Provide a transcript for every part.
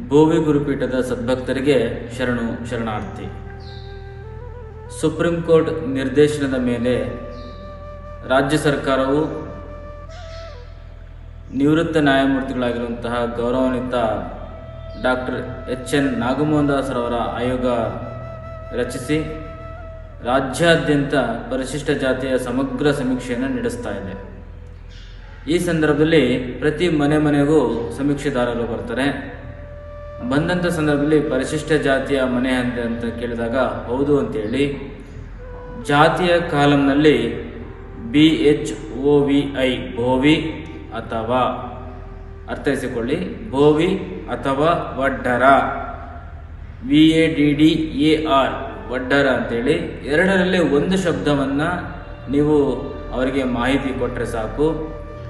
ಭೋವಿ ಗುರುಪೀಠದ ಸದ್ಭಕ್ತರಿಗೆ ಶರಣು ಶರಣಾರ್ಥಿ. ಸುಪ್ರೀಂ ಕೋರ್ಟ್ ನಿರ್ದೇಶನದ ಮೇಲೆ ರಾಜ್ಯ ಸರ್ಕಾರವು ನಿವೃತ್ತ ನ್ಯಾಯಮೂರ್ತಿಗಳಾಗಿರುವಂತಹ ಗೌರವಾನ್ವಿತ ಡಾಕ್ಟರ್ ಎಚ್.ಎನ್. ನಾಗಮೋಹನ್ ದಾಸರವರ ಆಯೋಗ ರಚಿಸಿ ರಾಜ್ಯಾದ್ಯಂತ ಪರಿಶಿಷ್ಟ ಜಾತಿಯ ಸಮಗ್ರ ಸಮೀಕ್ಷೆಯನ್ನು ನಡೆಸ್ತಾ ಇದೆ. ಈ ಸಂದರ್ಭದಲ್ಲಿ ಪ್ರತಿ ಮನೆಗೂ ಸಮೀಕ್ಷೆದಾರರು ಬರ್ತಾರೆ. ಬಂದಂಥ ಸಂದರ್ಭದಲ್ಲಿ ಪರಿಶಿಷ್ಟ ಜಾತಿಯ ಮನೆ ಅಂತ ಕೇಳಿದಾಗ ಹೌದು ಅಂತೇಳಿ ಜಾತಿಯ ಕಾಲಂನಲ್ಲಿ BHOVI ಭೋವಿ ಅಥವಾ ಅರ್ಥೈಸಿಕೊಳ್ಳಿ ಭೋವಿ ಅಥವಾ ವಡ್ಡರ VADDAR ವಡ್ಡರ ಅಂತೇಳಿ ಎರಡರಲ್ಲಿ ಒಂದು ಶಬ್ದವನ್ನು ನೀವು ಅವರಿಗೆ ಮಾಹಿತಿ ಕೊಟ್ಟರೆ ಸಾಕು.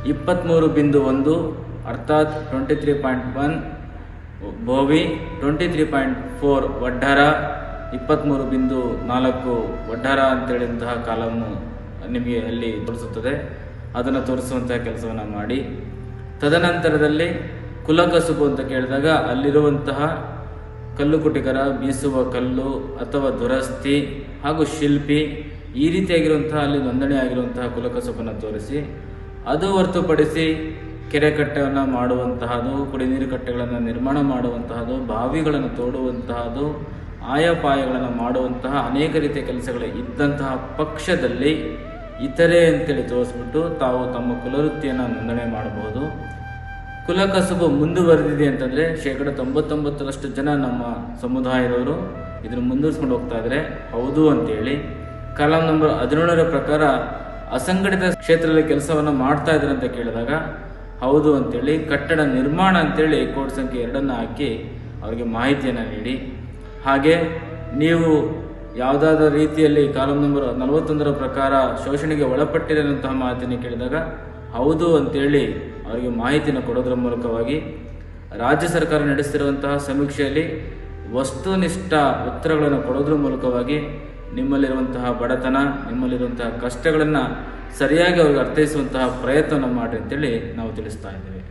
23.1 ಅರ್ಥಾತ್ 23.1 ಭೋವಿ, 23.4 ವಡ್ಡರ, 23.4 ವಡ್ಡರ ಅಂತೇಳಿದಂತಹ ಕಾಲನ್ನು ನಿಮಗೆ ಅಲ್ಲಿ ತೋರಿಸುತ್ತದೆ. ಅದನ್ನು ತೋರಿಸುವಂತಹ ಕೆಲಸವನ್ನು ಮಾಡಿ ತದನಂತರದಲ್ಲಿ ಕುಲಕಸುಬು ಅಂತ ಕೇಳಿದಾಗ ಅಲ್ಲಿರುವಂತಹ ಕಲ್ಲುಕುಟಿಕರ, ಬೀಸುವ ಕಲ್ಲು ಅಥವಾ ದುರಸ್ತಿ ಹಾಗೂ ಶಿಲ್ಪಿ ಈ ರೀತಿಯಾಗಿರುವಂತಹ ಅಲ್ಲಿ ನೋಂದಣಿ ಆಗಿರುವಂತಹ ಕುಲಕಸುಬನ್ನು ತೋರಿಸಿ, ಅದು ಹೊರತುಪಡಿಸಿ ಕೆರೆ ಕಟ್ಟೆಯನ್ನು ಮಾಡುವಂತಹದ್ದು, ಕುಡಿ ನೀರು ಕಟ್ಟೆಗಳನ್ನು ನಿರ್ಮಾಣ ಮಾಡುವಂತಹದ್ದು, ಬಾವಿಗಳನ್ನು ತೋಡುವಂತಹದ್ದು, ಆಯಪಾಯಗಳನ್ನು ಮಾಡುವಂತಹ ಅನೇಕ ರೀತಿಯ ಕೆಲಸಗಳು ಇದ್ದಂತಹ ಪಕ್ಷದಲ್ಲಿ ಇತರೆ ಅಂತೇಳಿ ತೋರಿಸ್ಬಿಟ್ಟು ತಾವು ತಮ್ಮ ಕುಲವೃತ್ತಿಯನ್ನು ನೋಂದಣಿ ಮಾಡಬಹುದು. ಕುಲಕಸುಬು ಮುಂದುವರೆದಿದೆ ಅಂತಂದರೆ 99% ಜನ ನಮ್ಮ ಸಮುದಾಯದವರು ಇದನ್ನು ಮುಂದುವರಿಸ್ಕೊಂಡು ಹೋಗ್ತಾ ಇದ್ದಾರೆ ಹೌದು ಅಂತೇಳಿ. ಕಾಲಂ ನಂಬರ್ 17 ಪ್ರಕಾರ ಅಸಂಘಟಿತ ಕ್ಷೇತ್ರದಲ್ಲಿ ಕೆಲಸವನ್ನು ಮಾಡ್ತಾ ಇದ್ದಾರೆ ಅಂತ ಕೇಳಿದಾಗ ಹೌದು ಅಂತೇಳಿ ಕಟ್ಟಡ ನಿರ್ಮಾಣ ಅಂತೇಳಿ ಕೋಡ್ ಸಂಖ್ಯೆ 2 ಹಾಕಿ ಅವರಿಗೆ ಮಾಹಿತಿಯನ್ನು ನೀಡಿ, ಹಾಗೆ ನೀವು ಯಾವುದಾದ ರೀತಿಯಲ್ಲಿ ಕಾಲಂ ನಂಬರ್ 41 ಪ್ರಕಾರ ಶೋಷಣೆಗೆ ಒಳಪಟ್ಟಿರುವಂತಹ ಮಾಹಿತಿಯನ್ನು ಕೇಳಿದಾಗ ಹೌದು ಅಂತೇಳಿ ಅವರಿಗೆ ಮಾಹಿತಿಯನ್ನು ಕೊಡೋದ್ರ ಮೂಲಕವಾಗಿ ರಾಜ್ಯ ಸರ್ಕಾರ ನಡೆಸ್ತಿರುವಂತಹ ಸಮೀಕ್ಷೆಯಲ್ಲಿ ವಸ್ತುನಿಷ್ಠ ಉತ್ತರಗಳನ್ನು ಕೊಡೋದ್ರ ಮೂಲಕವಾಗಿ ನಿಮ್ಮಲ್ಲಿರುವಂತಹ ಬಡತನ, ನಿಮ್ಮಲ್ಲಿರುವಂತಹ ಕಷ್ಟಗಳನ್ನು ಸರಿಯಾಗಿ ಅವ್ರಿಗೆ ಅರ್ಥೈಸುವಂತಹ ಪ್ರಯತ್ನವನ್ನು ಮಾಡಿ ಅಂತೇಳಿ ನಾವು ತಿಳಿಸ್ತಾ ಇದ್ದೇವೆ.